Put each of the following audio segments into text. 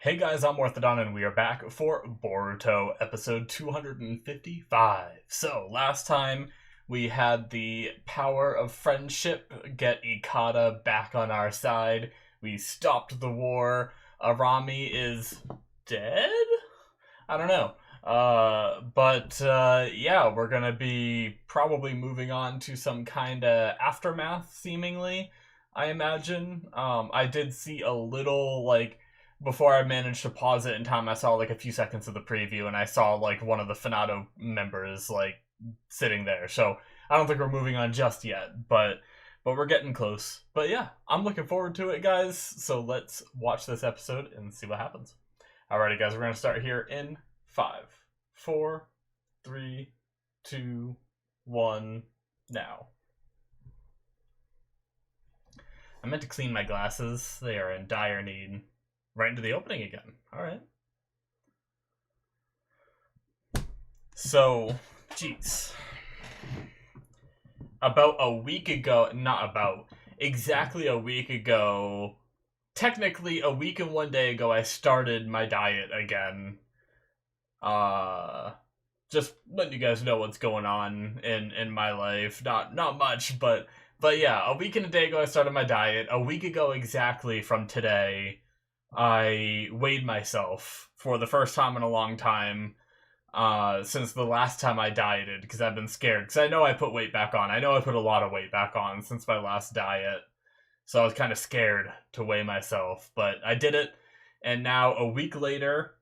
Hey guys, I'm Morthadon and we are back for Boruto episode 255. So, last time we had the power of friendship get Ikata back on our side. We stopped the war. Arami is dead? I don't know. But yeah, we're gonna be probably moving on to some kind of aftermath, seemingly, I imagine. I did see a little, before I managed to pause it in time, I saw, a few seconds of the preview, and I saw, one of the Finado members, sitting there. So, I don't think we're moving on just yet, but we're getting close. But yeah, I'm looking forward to it, guys. So let's watch this episode and see what happens. Alrighty, guys, we're gonna start here in 5, 4, 3, 2, 1, now. I meant to clean my glasses. They are in dire need. Right into the opening again. Alright. So, jeez. About a week ago, exactly a week ago, technically a week and 1 day ago, I started my diet again. Just letting you guys know what's going on in my life. Not much, but yeah, a week and a day ago I started my diet. A week ago exactly from today, I weighed myself for the first time in a long time, since the last time I dieted, because I've been scared, because I know I put weight back on. I know I put a lot of weight back on since my last diet, so I was kind of scared to weigh myself, but I did it, and now a week later,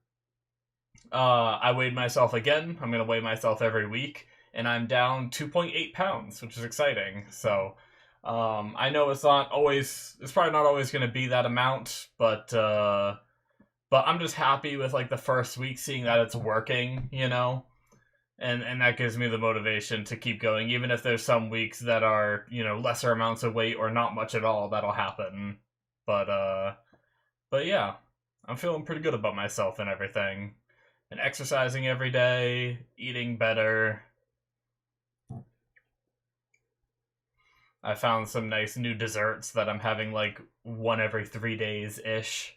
I weighed myself again. I'm going to weigh myself every week, and I'm down 2.8 pounds, which is exciting. So, I know it's probably not always going to be that amount, but I'm just happy with, the first week, seeing that it's working, and that gives me the motivation to keep going, even if there's some weeks that are, lesser amounts of weight or not much at all. That'll happen. But yeah, I'm feeling pretty good about myself and everything. And exercising every day, eating better. I found some nice new desserts that I'm having one every 3 days-ish,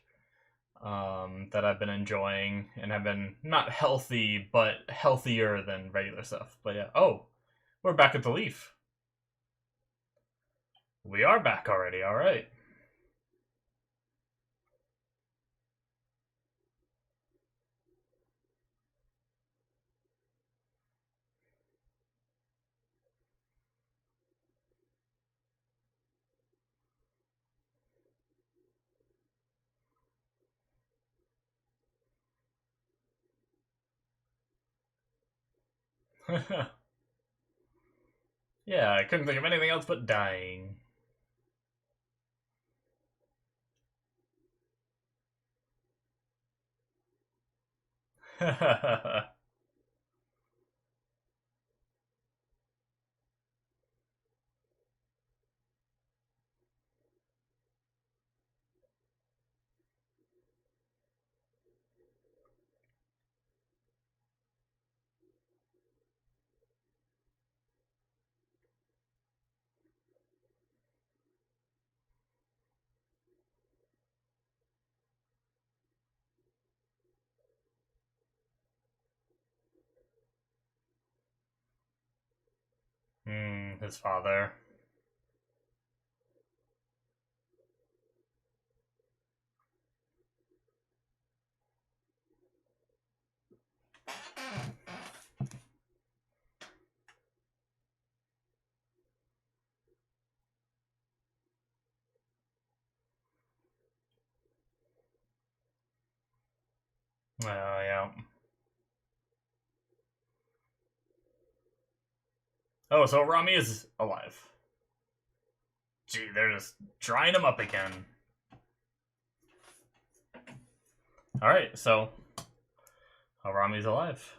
that I've been enjoying, and have been not healthy, but healthier than regular stuff. But yeah, oh, we're back at the leaf. We are back already, alright. Yeah, I couldn't think of anything else but dying. His father. Oh, yeah. Oh, so Rami is alive. Gee, they're just drying him up again. Alright, so Rami's alive.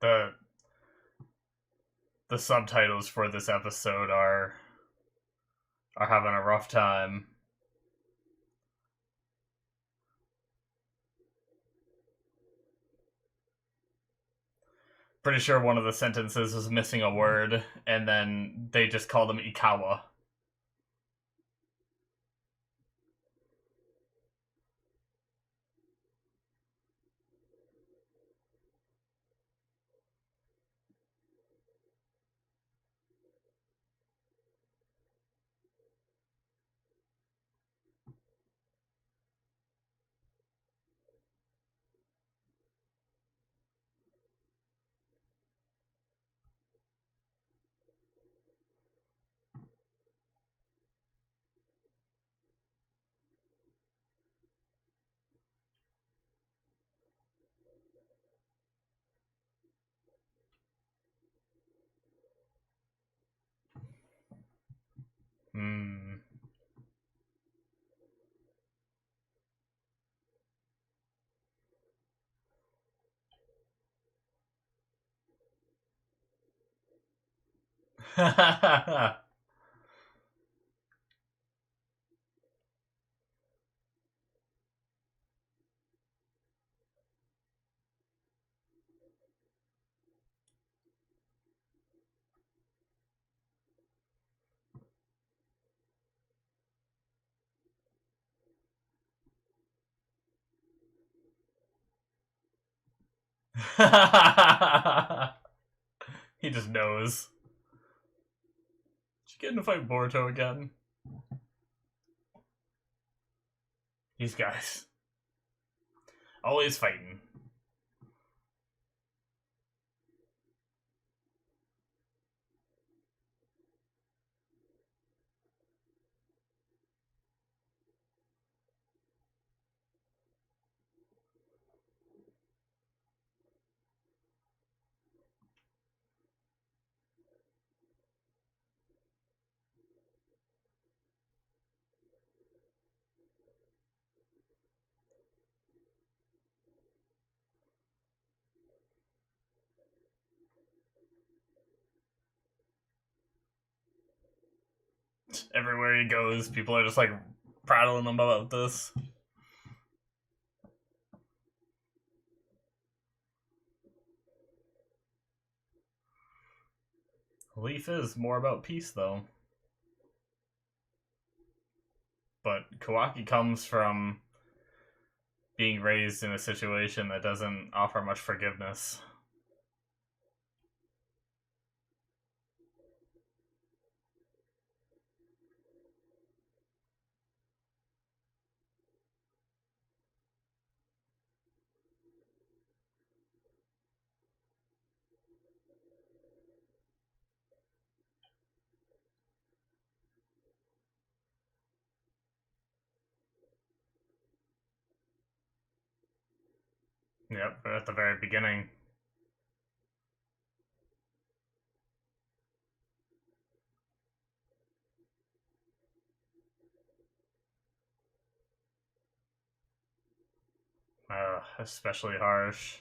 The the subtitles for this episode are having a rough time. Pretty sure one of the sentences was missing a word, and then they just called him Ikawa. Hmm. He just knows. Did you get in to fight Boruto again? These guys. Always fighting. Everywhere he goes, people are just like prattling him about this. Leaf is more about peace, though. But Kawaki comes from being raised in a situation that doesn't offer much forgiveness. Yep, at the very beginning. Especially harsh.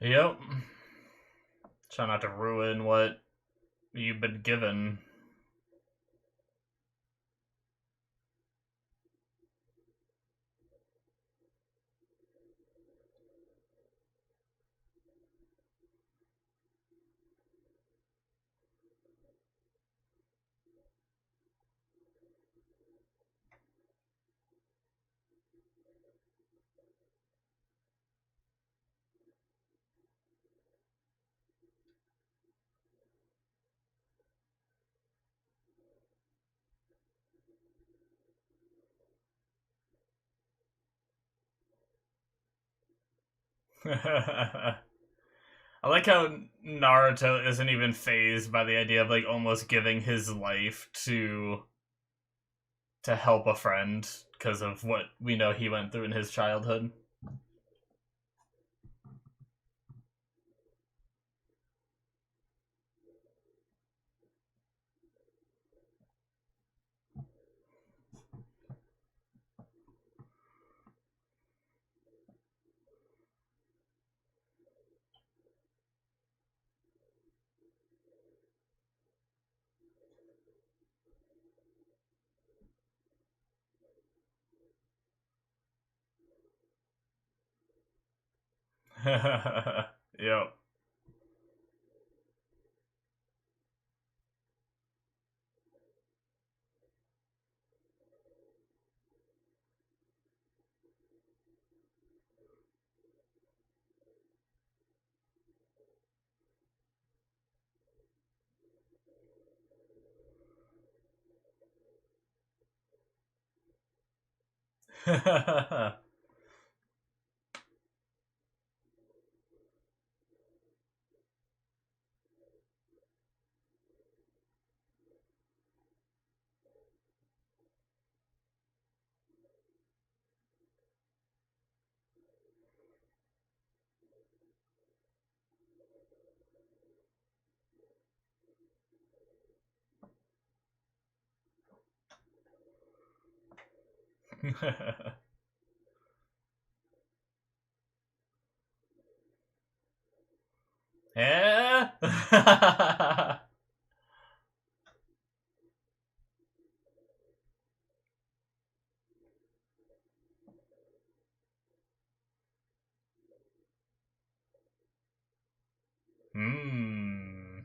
Yep. Try not to ruin what you've been given. I like how Naruto isn't even phased by the idea of like almost giving his life to help a friend because of what we know he went through in his childhood. Yep. Yeah. Hmm.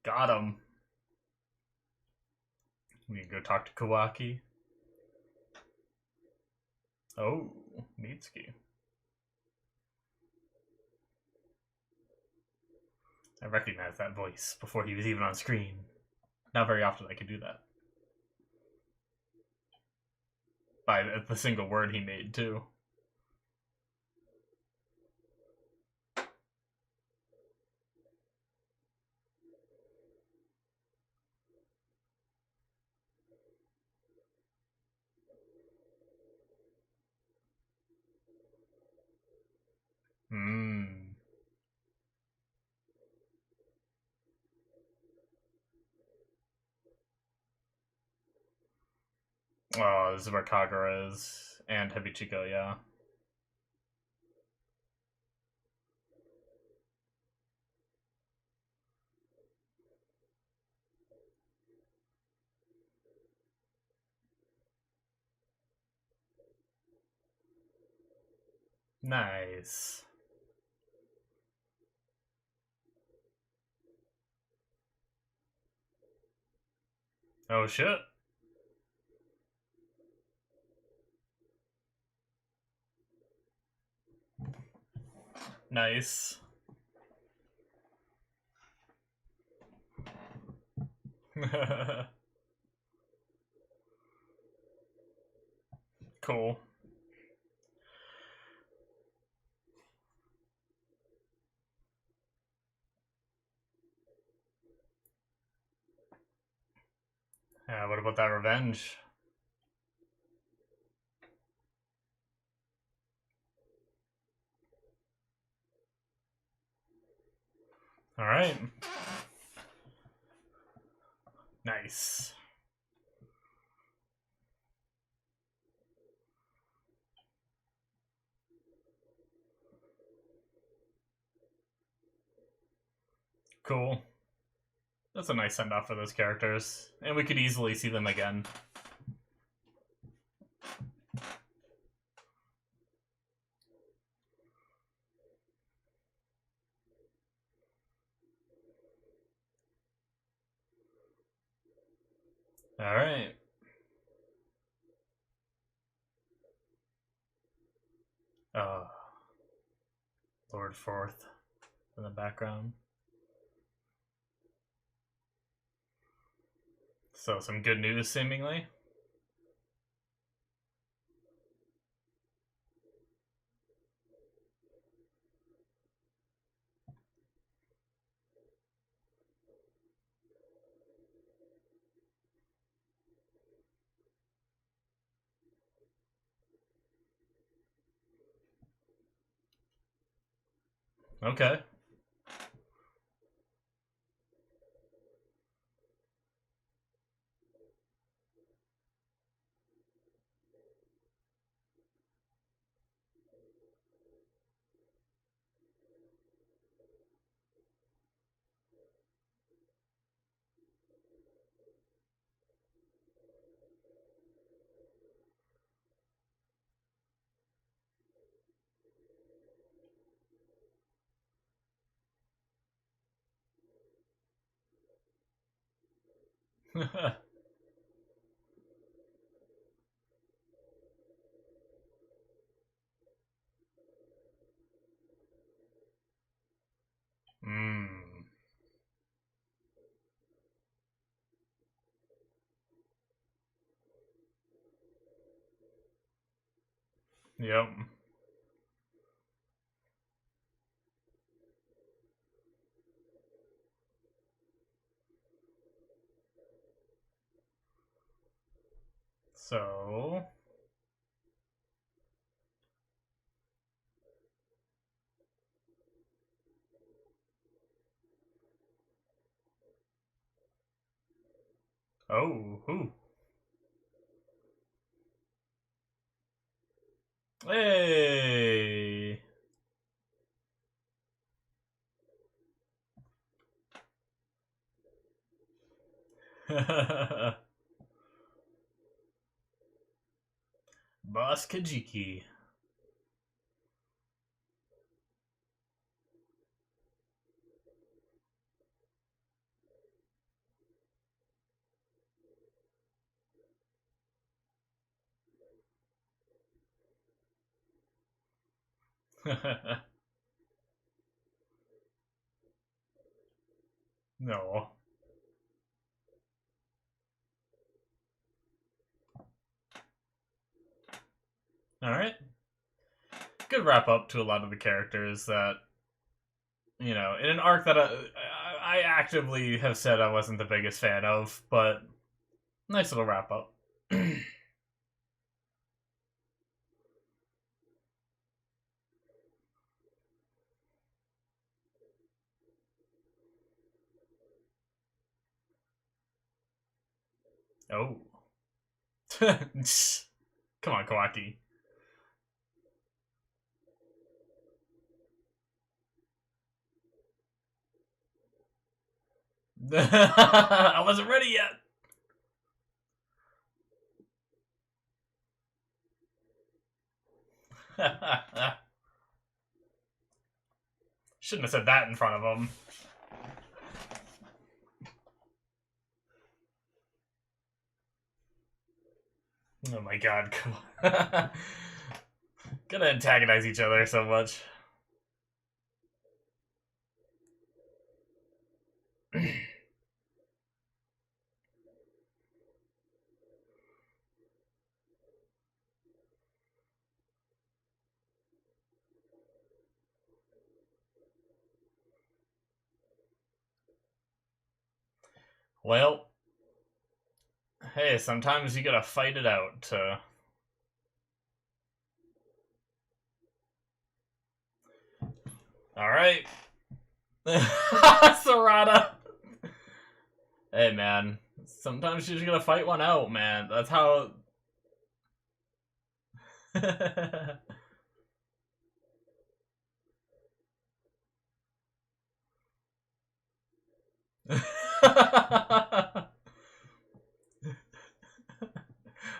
Got him. We can go talk to Kawaki. Oh, Mitsuki. I recognize that voice before he was even on screen. Not very often I can do that. By the single word he made, too. Hmm. Oh, this is where Kagura is. And Hebichiko, yeah. Nice. Oh, shit. Nice. Cool. Yeah, what about that revenge? Alright. Nice. Cool. That's a nice send-off for those characters. And we could easily see them again. Alright. Lord Forth in the background. So, some good news, seemingly. Okay. Mmm. Yep. So. Oh, who? Hey. Boss Kajiki. No. Alright. Good wrap up to a lot of the characters that, in an arc that I actively have said I wasn't the biggest fan of, but nice little wrap up. Oh. Come on, Kawaki. I wasn't ready yet. Shouldn't have said that in front of him. Oh my god, come on. Gonna antagonize each other so much. Well, hey, sometimes you gotta fight it out to... Alright. Sarada! Hey, man. Sometimes you just gotta fight one out, man. That's how...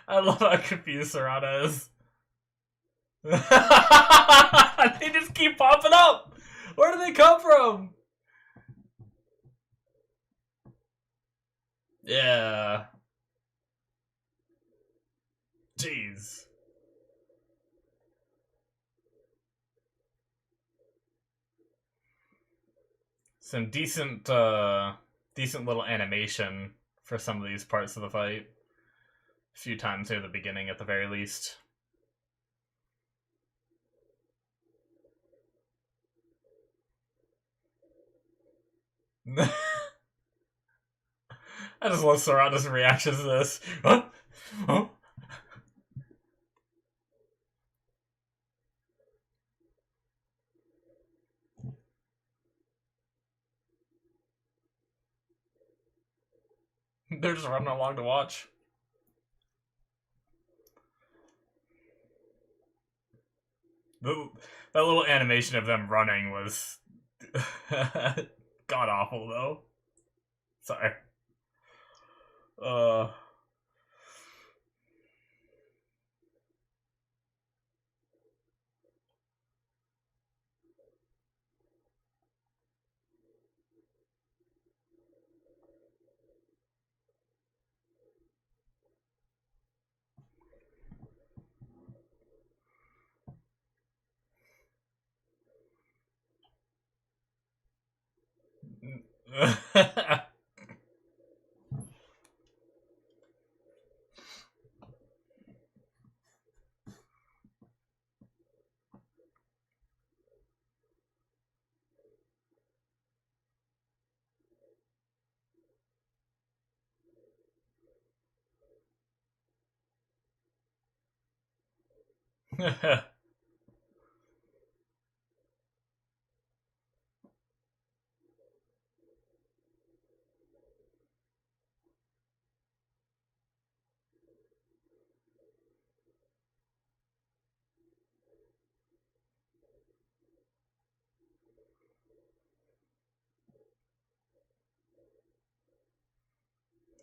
I love how confused Sarada is. They just keep popping up! Where do they come from? Yeah. Jeez. Some decent little animation for some of these parts of the fight. A few times near the beginning, at the very least. I just love Sarada's reactions to this. Huh? Huh? They're just running along to watch. That little animation of them running was god awful, though. Sorry. Uh.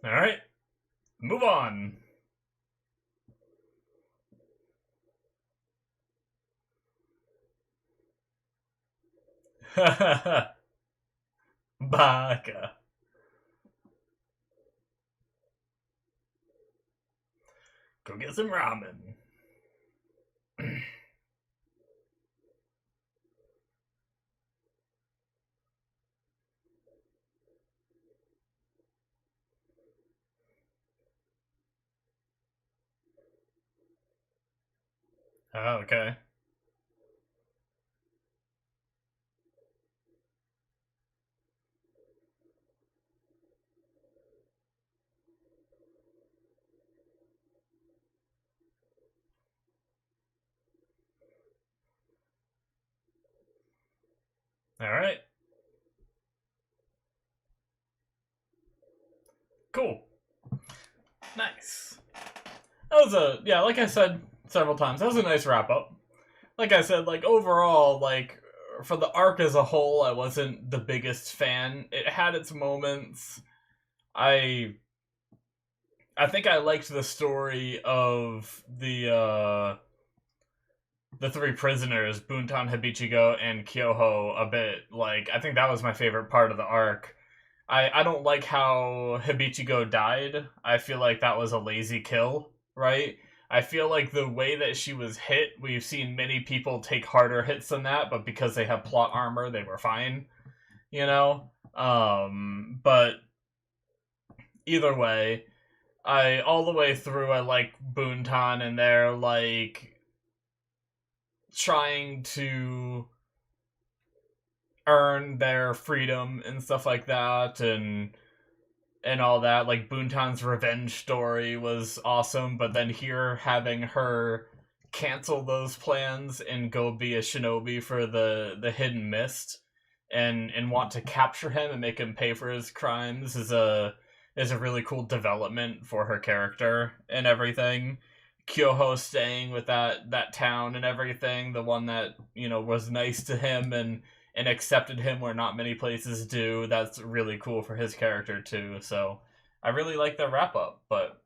All right, move on. Baka. Go get some ramen. Oh, okay. All right. Cool. Nice. That was like I said several times, that was a nice wrap up. Like I said, like overall, like for the arc as a whole, I wasn't the biggest fan. It had its moments. I I think I liked the story of the three prisoners, Buntan, Hibichigo, and Kyoho a bit. Like I think that was my favorite part of the arc. I don't like how Hibichigo died. I feel like that was a lazy kill, right? I feel like the way that she was hit, we've seen many people take harder hits than that, but because they have plot armor, they were fine, you know? But either way, I all the way through I like Buntan and they're like trying to earn their freedom and stuff like that and all that. Like Buntan's revenge story was awesome, but then here having her cancel those plans and go be a shinobi for the hidden mist and want to capture him and make him pay for his crimes is a really cool development for her character and everything. Kyoho staying with that town and everything, the one that, you know, was nice to him and accepted him where not many places do. That's really cool for his character too. So I really like the wrap up. But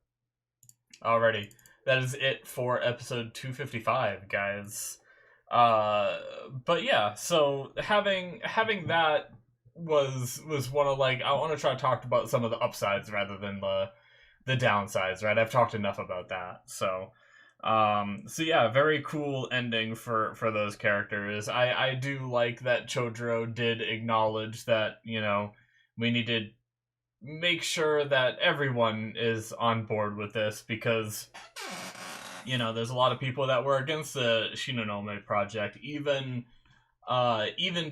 alrighty, that is it for episode 255, guys. But yeah, so having that was one of like I want to try to talk about some of the upsides rather than the downsides, right? I've talked enough about that. So yeah, very cool ending for those characters. I do like that Chodro did acknowledge that, you know, we need to make sure that everyone is on board with this because, you know, there's a lot of people that were against the Shinonome project, even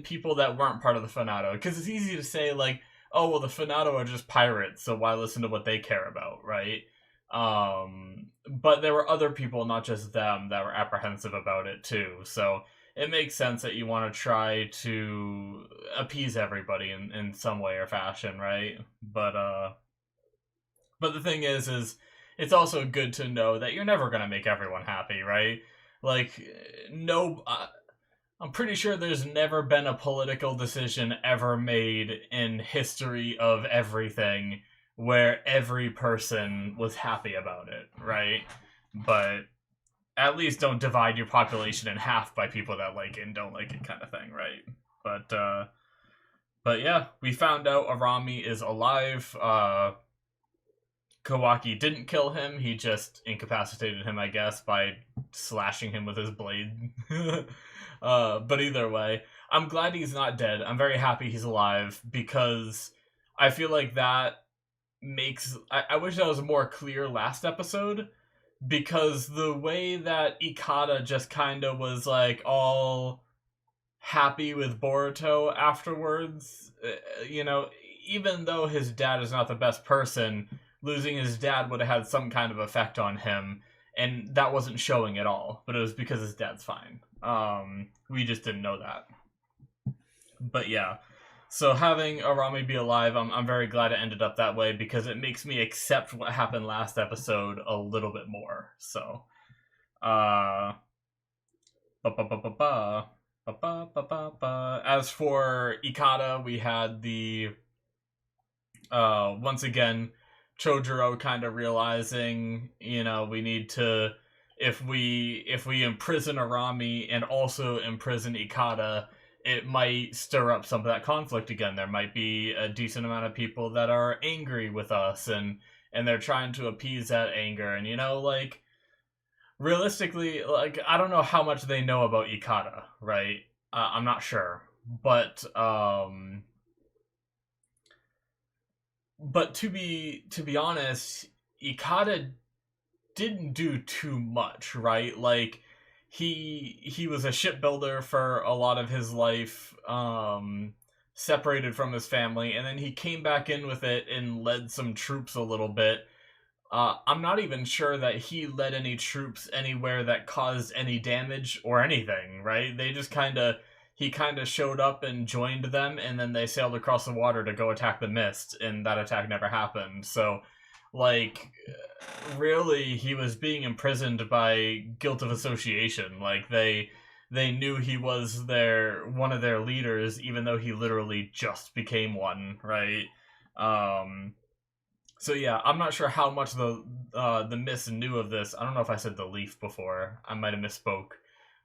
people that weren't part of the Fanato, because it's easy to say like, oh well, the Fanato are just pirates, so why listen to what they care about, right? But there were other people, not just them, that were apprehensive about it too. So it makes sense that you want to try to appease everybody in some way or fashion, right? But the thing is it's also good to know that you're never gonna make everyone happy, right? Like, no, I'm pretty sure there's never been a political decision ever made in history of everything where every person was happy about it, right? But at least don't divide your population in half by people that like it and don't like it kind of thing, right? But yeah, we found out Arami is alive. Kawaki didn't kill him, he just incapacitated him, I guess, by slashing him with his blade. But either way, I'm glad he's not dead. I'm very happy he's alive because I feel like that makes I wish that was more clear last episode, because the way that Ikata just kind of was like all happy with Boruto afterwards, you know, even though his dad is not the best person, losing his dad would have had some kind of effect on him, and that wasn't showing at all. But it was because his dad's fine. We just didn't know that. But yeah, so having Arami be alive, I'm very glad it ended up that way, because it makes me accept what happened last episode a little bit more. So, uh, as for Ikata, we had the once again Chojuro kind of realizing, you know, we need to, if we imprison Arami and also imprison Ikata, it might stir up some of that conflict again. There might be a decent amount of people that are angry with us, and they're trying to appease that anger. And, you know, like, realistically, like, I don't know how much they know about Ikata, right? I'm not sure, but to be honest, Ikata didn't do too much, right? Like, he was a shipbuilder for a lot of his life, separated from his family, and then he came back in with it and led some troops a little bit. I'm not even sure that he led any troops anywhere that caused any damage or anything, right? They just he kind of showed up and joined them, and then they sailed across the water to go attack the mist, and that attack never happened. So, like, really, he was being imprisoned by guilt of association. Like, they knew he was one of their leaders, even though he literally just became one, right? So yeah, I'm not sure how much the Mist knew of this. I don't know if I said the Leaf before. I might have misspoke.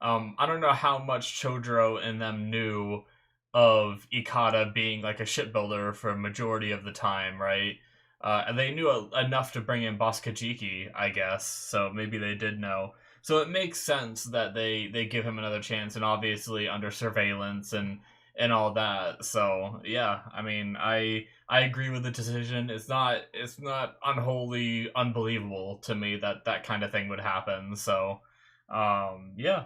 I don't know how much Chodro and them knew of Ikata being like a shipbuilder for a majority of the time, right? And they knew enough to bring in Boss Kajiki, I guess. So maybe they did know. So it makes sense that they give him another chance, and obviously under surveillance and all that. So yeah, I mean, I agree with the decision. It's not unholy unbelievable to me that that kind of thing would happen. So, yeah,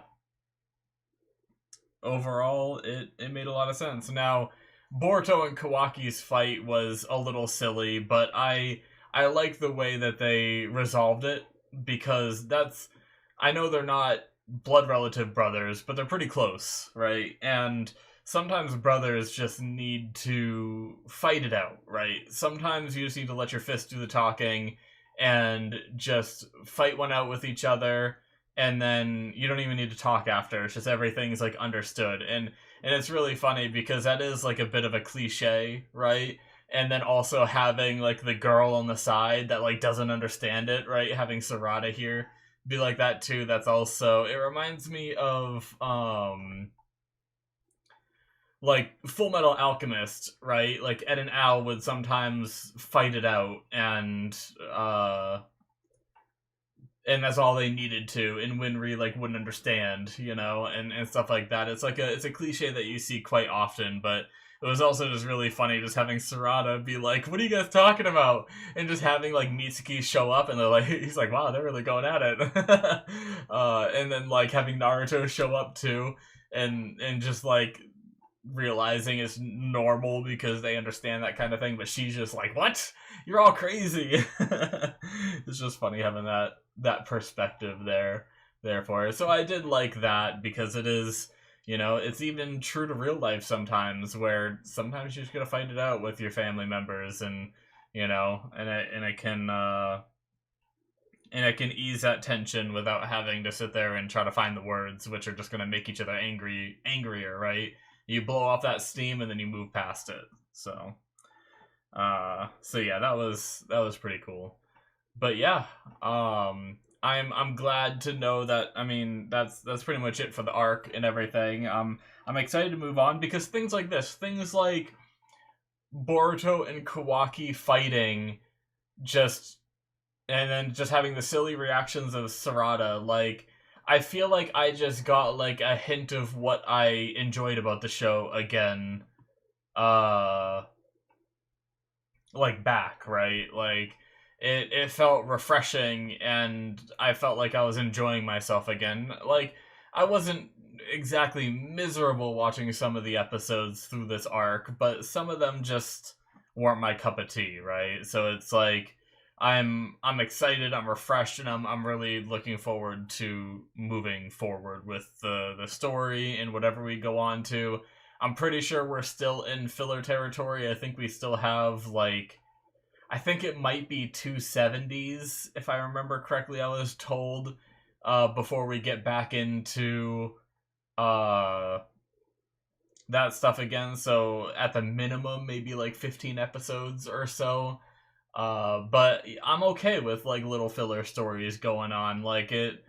overall, it made a lot of sense. Now, Boruto and Kawaki's fight was a little silly, but I like the way that they resolved it, because I know they're not blood relative brothers, but they're pretty close, right? And sometimes brothers just need to fight it out, right? Sometimes you just need to let your fist do the talking and just fight one out with each other, and then you don't even need to talk after. It's just everything's like understood. And it's really funny because that is like a bit of a cliche, right? And then also having like the girl on the side that like doesn't understand it, right? Having Sarada here be like that too. That's also, it reminds me of like Full Metal Alchemist, right? Like Ed and Al would sometimes fight it out, and that's all they needed to, and Winry like wouldn't understand, you know, and stuff like that. It's a cliche that you see quite often, but it was also just really funny just having Sarada be like, "What are you guys talking about?" And just having like Mitsuki show up, and they're like, he's like, "Wow, they're really going at it." And then like having Naruto show up too, and just like realizing it's normal because they understand that kind of thing, but she's just like, "What? You're all crazy." It's just funny having that perspective there for it. So I did like that, because it is, you know, it's even true to real life sometimes, where sometimes you're just gonna fight it out with your family members, and you know, and it can ease that tension without having to sit there and try to find the words, which are just going to make each other angrier, right? You blow off that steam and then you move past it. So yeah, that was pretty cool. But yeah, I'm glad to know that. I mean, that's pretty much it for the arc and everything. I'm excited to move on, because things like this, things like Boruto and Kawaki fighting, just and then just having the silly reactions of Sarada, like, I feel like I just got like a hint of what I enjoyed about the show again, uh like back, right? Like it felt refreshing, and I felt like I was enjoying myself again. Like I wasn't exactly miserable watching some of the episodes through this arc, but some of them just weren't my cup of tea, right? So it's like I'm excited, I'm refreshed, and I'm really looking forward to moving forward with the story and whatever we go on to. I'm pretty sure we're still in filler territory. I think we still have like I think it might be 270s if I remember correctly. I was told before we get back into uh that stuff again. So at the minimum maybe like 15 episodes or so. But I'm okay with like little filler stories going on. Like it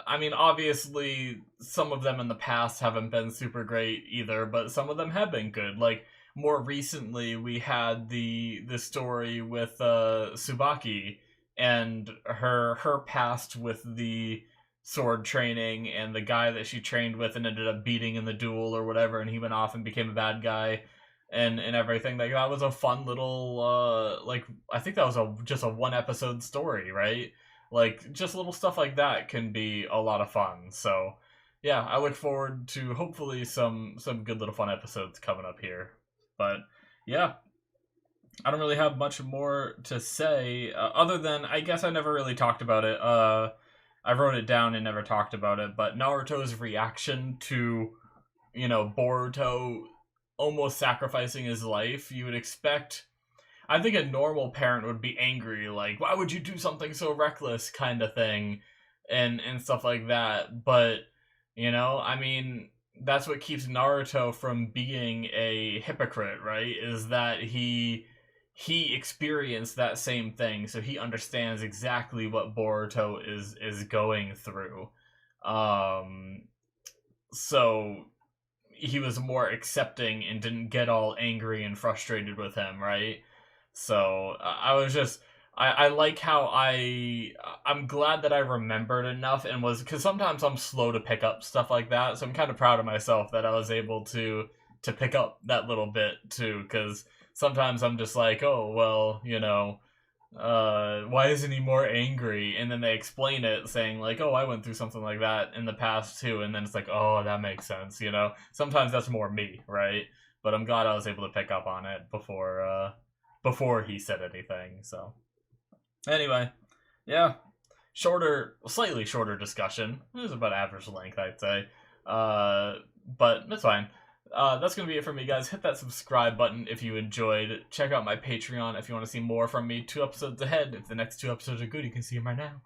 I mean, obviously, some of them in the past haven't been super great either, but some of them have been good. Like more recently, we had the story with Tsubaki and her past with the sword training, and the guy that she trained with and ended up beating in the duel or whatever, and he went off and became a bad guy. And everything, like that was a fun little like I think that was just a one episode story, right? Like just little stuff like that can be a lot of fun. So yeah, I look forward to hopefully some good little fun episodes coming up here. But yeah, I don't really have much more to say other than I guess I never really talked about it. I wrote it down and never talked about it, but Naruto's reaction to, Boruto almost sacrificing his life. You would expect, I think a normal parent would be angry, like, why would you do something so reckless, kind of thing, and stuff like that. But, I mean, that's what keeps Naruto from being a hypocrite, right? Is that he experienced that same thing, so he understands exactly what Boruto is going through. Um, so he was more accepting and didn't get all angry and frustrated with him, right? So I was just I like how I'm glad that I remembered enough and was, because sometimes I'm slow to pick up stuff like that. So I'm kind of proud of myself that I was able to pick up that little bit too, because sometimes I'm just like, oh well, why isn't he more angry? And then they explain it saying like, oh, I went through something like that in the past too, and then it's like, oh, that makes sense. Sometimes that's more me, right? But I'm glad I was able to pick up on it before he said anything. So anyway, yeah, slightly shorter discussion. It was about average length, I'd say. But that's fine. That's going to be it for me, guys. Hit that subscribe button if you enjoyed. Check out my Patreon if you want to see more from me 2 episodes ahead. If the next 2 episodes are good, you can see them right now.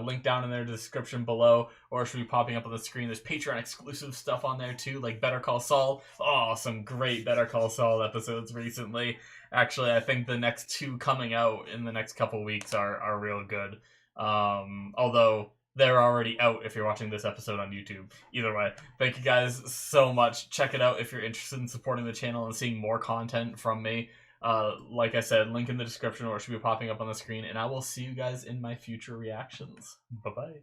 Link down in their description below, or it should be popping up on the screen. There's Patreon exclusive stuff on there too, like Better Call Saul. Oh, some great Better Call Saul episodes recently. Actually, I think the next 2 coming out in the next couple weeks are real good. Although they're already out if you're watching this episode on YouTube. Either way, thank you guys so much. Check it out if you're interested in supporting the channel and seeing more content from me. Like I said, link in the description, or it should be popping up on the screen, and I will see you guys in my future reactions. Bye-bye.